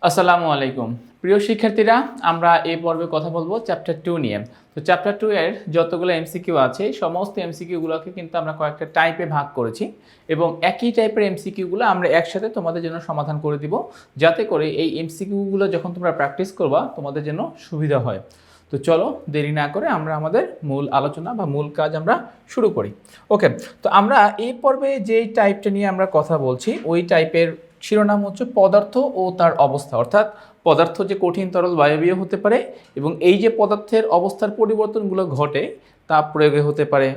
আসসালামু আলাইকুম প্রিয় শিক্ষার্থীরা, আমরা এই পর্বে কথা বলবো চ্যাপ্টার 2 নিয়ে। তো চ্যাপ্টার 2 এর যতগুলো এমসিকিউ আছে সমস্ত এমসিকিউগুলোকে কিন্তু আমরা কয়েকটা টাইপে ভাগ করেছি এবং একই টাইপের এমসিকিউগুলো আমরা একসাথে তোমাদের জন্য সমাধান করে দিব, যাতে করে এই এমসিকিউগুলো যখন তোমরা প্র্যাকটিস করবা তোমাদের জন্য সুবিধা হয়। তো চলো দেরি না করে আমরা আমাদের মূল আলোচনা বা মূল কাজ আমরা শুরু করি। ওকে, তো আমরা এই পর্বে যেই টাইপটা নিয়ে আমরা কথা বলছি ওই টাইপের শিরোনাম হচ্ছে পদার্থ ও তার অবস্থা, অর্থাৎ পদার্থ যে কঠিন তরল বায়বীয় হতে পারে এবং এই যে পদার্থের অবস্থার পরিবর্তনগুলো ঘটে তাপ প্রয়োগে হতে পারে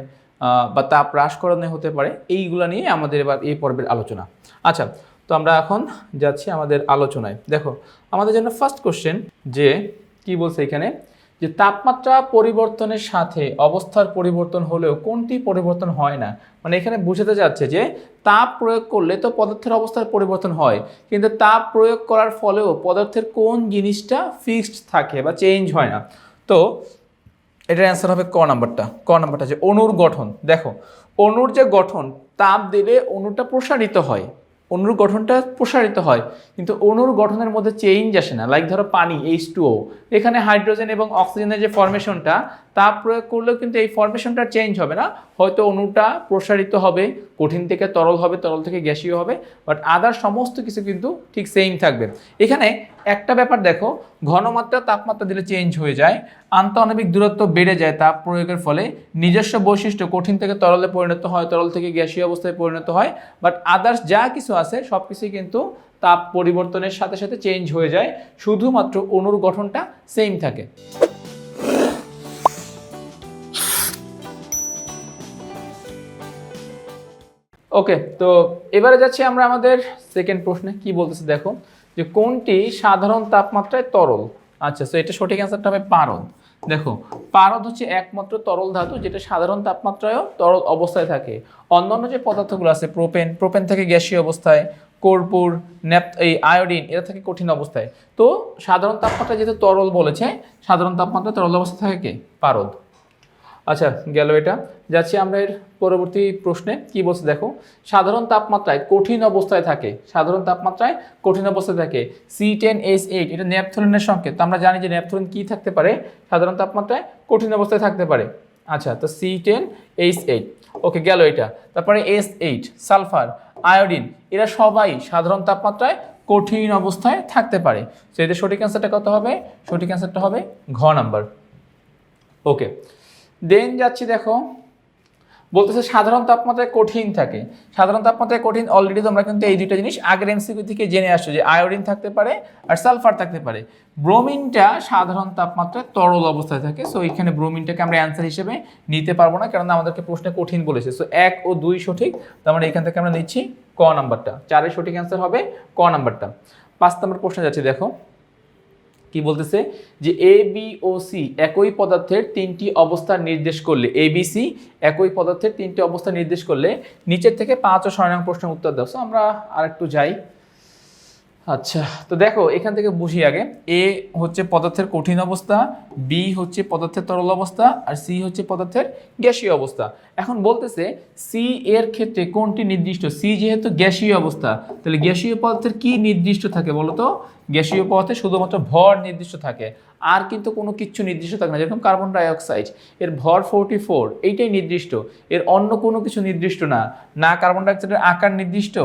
বা তাপ হ্রাসকরণে হতে পারে, এইগুলো নিয়ে আমাদের এবার এই পর্বের আলোচনা। আচ্ছা, তো আমরা এখন যাচ্ছি আমাদের আলোচনায়। দেখো আমাদের জন্য ফার্স্ট কোশ্চেন যে কি বলছে এখানে, যে তাপমাত্রা পরিবর্তনের সাথে অবস্থার পরিবর্তন হলেও কোনটি পরিবর্তন হয় না। মানে এখানে বুঝাতে যাচ্ছে যে তাপ প্রয়োগ করলে তো পদার্থের অবস্থার পরিবর্তন হয়, কিন্তু তাপ প্রয়োগ করার ফলেও পদার্থের কোন জিনিসটা ফিক্সড থাকে বা চেঞ্জ হয় না। তো এটার অ্যান্সার হবে ক নাম্বারটা যে অণুর গঠন। দেখো অণুর যে গঠন, তাপ দিলে অণুটা প্রসারিত হয়, অণুর গঠনটা প্রসারিত হয়, কিন্তু অণুর গঠনের মধ্যে চেঞ্জ আসে না। লাইক ধরো পানি H2O, এখানে হাইড্রোজেন এবং অক্সিজেনের যে ফরমেশনটা, তাপ প্রয়োগ করলেও কিন্তু এই ফরমেশনটা চেঞ্জ হবে না। হয়তো অণুটা প্রসারিত হবে, কঠিন থেকে তরল হবে, তরল থেকে গ্যাসীয় হবে, বাট আদার সমস্ত কিছু কিন্তু ঠিক সেম থাকবে। এখানে একটা ব্যাপার দেখো, ঘনমাত্রা তাপমাত্রা দিলে চেঞ্জ হয়ে যায়, আন্তঃআণবিক দূরত্ব বেড়ে যায় তাপ প্রয়োগের ফলে, নিজস্ব বৈশিষ্ট্য কঠিন থেকে তরলে পরিণত হয়, তরল থেকে গ্যাসীয় অবস্থায় পরিণত হয়, বাট আদার্স যা কিছু আছে সব কিছুই কিন্তু তাপ পরিবর্তনের সাথে সাথে চেঞ্জ হয়ে যায়, শুধুমাত্র অণুর গঠনটা সেম থাকে। ওকে, তো এবারে যাচ্ছি আমরা আমাদের সেকেন্ড প্রশ্নে। কি বলতেছে দেখো, যে কোনটি সাধারণ তাপমাত্রায় তরল। আচ্ছা, তো এটা সঠিক অ্যান্সারটা হবে পারদ। দেখো পারদ হচ্ছে একমাত্র তরল ধাতু যেটা সাধারণ তাপমাত্রায়ও তরল অবস্থায় থাকে। অন্যান্য যে পদার্থগুলো আছে প্রোপেন থেকে গ্যাসীয় অবস্থায়, কর্পূর, এই আয়োডিন এরা থাকে কঠিন অবস্থায়। তো সাধারণ তাপমাত্রা যেহেতু তরল বলেছে, সাধারণ তাপমাত্রা তরল অবস্থায় থাকে কি পারদ। আচ্ছা গেল এটা। যাচ্ছি আমরা এর পরবর্তী প্রশ্নে। কি বলছে দেখো, সাধারণ তাপমাত্রায় কঠিন অবস্থায় থাকে, সাধারণ তাপমাত্রায় কঠিন অবস্থায় থাকে C10H8, এটা ন্যাপথলিনের সংকেত। তো আমরা জানি যে ন্যাপথলিন কি থাকতে পারে, সাধারণ তাপমাত্রায় কঠিন অবস্থায় থাকতে পারে। আচ্ছা, তো C10H8, ওকে গেল এটা। তারপরে S8 সালফার, আয়োডিন, এরা সবাই সাধারণ তাপমাত্রায় কঠিন অবস্থায় থাকতে পারে। তো এদের সঠিক অ্যান্সারটা কত হবে? সঠিক অ্যান্সারটা হবে ঘ নাম্বার। ওকে, দেন যাচ্ছি দেখো, বলতেছে সাধারণ তাপমাত্রায় কঠিন থাকে। সাধারণ তাপমাত্রায় কঠিন অলরেডি তোমরা কিন্তু এই দুইটা জিনিস আগের এমসিকিউ থেকে জেনে আসছো, যে আয়োডিন থাকতে পারে আর সালফার থাকতে পারে। ব্রোমিনটা সাধারণ তাপমাত্রায় তরল অবস্থায় থাকে। সো এখানে ব্রোমিনটাকে আমরা অ্যান্সার হিসেবে নিতে পারবো না, কারণ আমাদেরকে প্রশ্নে কঠিন বলেছে। সো 1 ও 2 সঠিক, তো আমরা এখান থেকে আমরা নিচ্ছি ক নাম্বারটা। 4 সঠিক অ্যান্সার হবে ক নাম্বারটা। 5 নম্বর প্রশ্নে যাচ্ছি দেখো, কি বলতেছে, যে এ বি ও সি একই পদার্থের তিনটি অবস্থা নির্দেশ করলে, এ বি সি একই পদার্থের তিনটি অবস্থা নির্দেশ করলে নিচের থেকে 5 ও 6 নং প্রশ্নের উত্তর দাও। সো আমরা আরেকটু যাই। আচ্ছা, তো দেখো এখান থেকে বুঝি আগে, এ হচ্ছে পদার্থের কঠিন অবস্থা, বি হচ্ছে পদার্থের তরল অবস্থা, আর সি হচ্ছে পদার্থের গ্যাসীয় অবস্থা। এখন বলতেছে সি এর ক্ষেত্রে কোনটি নির্দিষ্ট। সি যেহেতু গ্যাসীয় অবস্থা, তাহলে গ্যাসীয় পদার্থের কি নির্দিষ্ট থাকে বলো তো? গ্যাসীয় পদার্থে শুধুমাত্র ভর নির্দিষ্ট থাকে, আর কিন্তু কোনো কিছু নির্দিষ্ট থাকে না। যেরকম কার্বন ডাইঅক্সাইড, এর ভর 44, এইটাই নির্দিষ্ট, এর অন্য কোনো কিছু নির্দিষ্ট না। না কার্বন ডাইঅক্সাইডের আকার নির্দিষ্ট,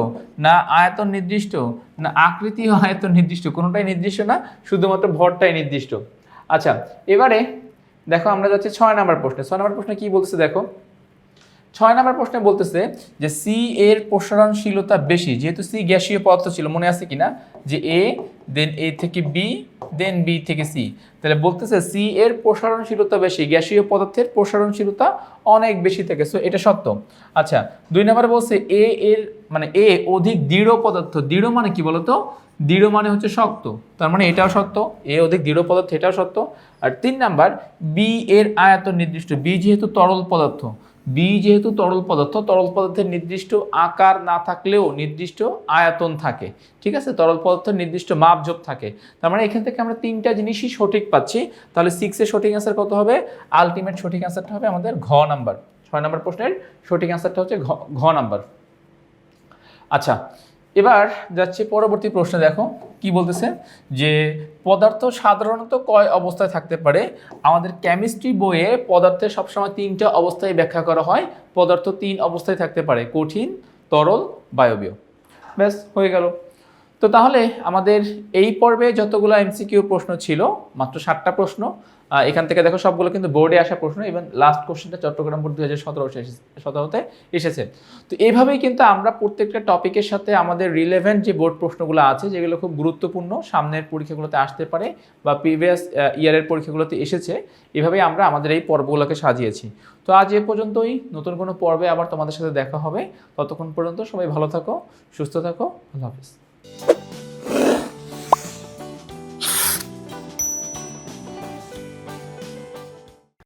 না আয়তন নির্দিষ্ট, না আকৃতি ও আয়তন নির্দিষ্ট, কোনোটাই নির্দিষ্ট না, শুধুমাত্র ভরটাই নির্দিষ্ট। আচ্ছা, এবারে দেখো আমরা যাচ্ছি 6 নম্বর প্রশ্নে। 6 নম্বর প্রশ্নে কি বলতেছে দেখো, 6 নম্বর প্রশ্নে বলতেছে যে সি এর প্রসারণশীলতা বেশি, যেহেতু সি গ্যাসীয় পদার্থ ছিল, মনে আছে কিনা, যে এ দেন এ থেকে বি দেন বি থেকে সি, তাহলে বলতেছে সি এর প্রসারণশীলতা বেশি, গ্যাসীয় পদার্থের প্রসারণশীলতা অনেক বেশি থাকে। সো এটা সত্য। আচ্ছা, 2 নম্বরে বলছে এ এর মানে এ অধিক দৃঢ় পদার্থ। দৃঢ় মানে কি বলতো? দৃঢ় মানে হচ্ছে শক্ত, তার মানে এটাও সত্য, এ অধিক দৃঢ় পদার্থ, এটাও সত্য। আর 3 নাম্বার, বি এর আয়তন নির্দিষ্ট। বি যেহেতু তরল পদার্থ, তরল পদার্থের নির্দিষ্ট আকার না থাকলেও নির্দিষ্ট আয়তন থাকে। ঠিক আছে, তরল পদার্থের নির্দিষ্ট মাপঝোপ থাকে। তার মানে এখান থেকে আমরা 3টা জিনিসই সঠিক পাচ্ছি। তাহলে 6 এর সঠিক অ্যান্সার কত হবে? আলটিমেট সঠিক অ্যান্সারটা হবে আমাদের ঘ নাম্বার। 6 নম্বর প্রশ্নের সঠিক অ্যান্সারটা হচ্ছে ঘ নাম্বার। আচ্ছা, এবার যাচ্ছে পরবর্তী প্রশ্নে, দেখো কি বলতেছে যে পদার্থ সাধারণত কয় অবস্থায় থাকতে পারে। আমাদের কেমিস্ট্রি বইয়ে পদার্থের সবসময় 3টা অবস্থায় ব্যাখ্যা করা হয়। পদার্থ 3 অবস্থায় থাকতে পারে, কঠিন, তরল, বায়বীয়। ব্যাস হয়ে গেল। তো তাহলে আমাদের এই পর্বে যতগুলো এমসিকিউ প্রশ্ন ছিল, মাত্র 7টা প্রশ্ন। এখান থেকে দেখো সবগুলো কিন্তু বোর্ডে আসা প্রশ্ন। ইভেন লাস্ট কোশ্চেনটা চট্টগ্রাম বোর্ড 2017-তে এসেছে। তো এইভাবেই কিন্তু আমরা প্রত্যেকটা টপিকের সাথে আমাদের রিলেভেন্ট যে বোর্ড প্রশ্নগুলো আছে, যেগুলো খুব গুরুত্বপূর্ণ, সামনের পরীক্ষাগুলোতে আসতে পারে বা প্রিভিয়াস ইয়ারের পরীক্ষাগুলোতে এসেছে, এভাবেই আমরা আমাদের এই পর্বগুলোকে সাজিয়েছি। তো আজ এ পর্যন্তই। নতুন কোনো পর্বে আবার তোমাদের সাথে দেখা হবে। ততক্ষণ পর্যন্ত সবাই ভালো থাকো, সুস্থ থাকো। আল্লাহ হাফিজ।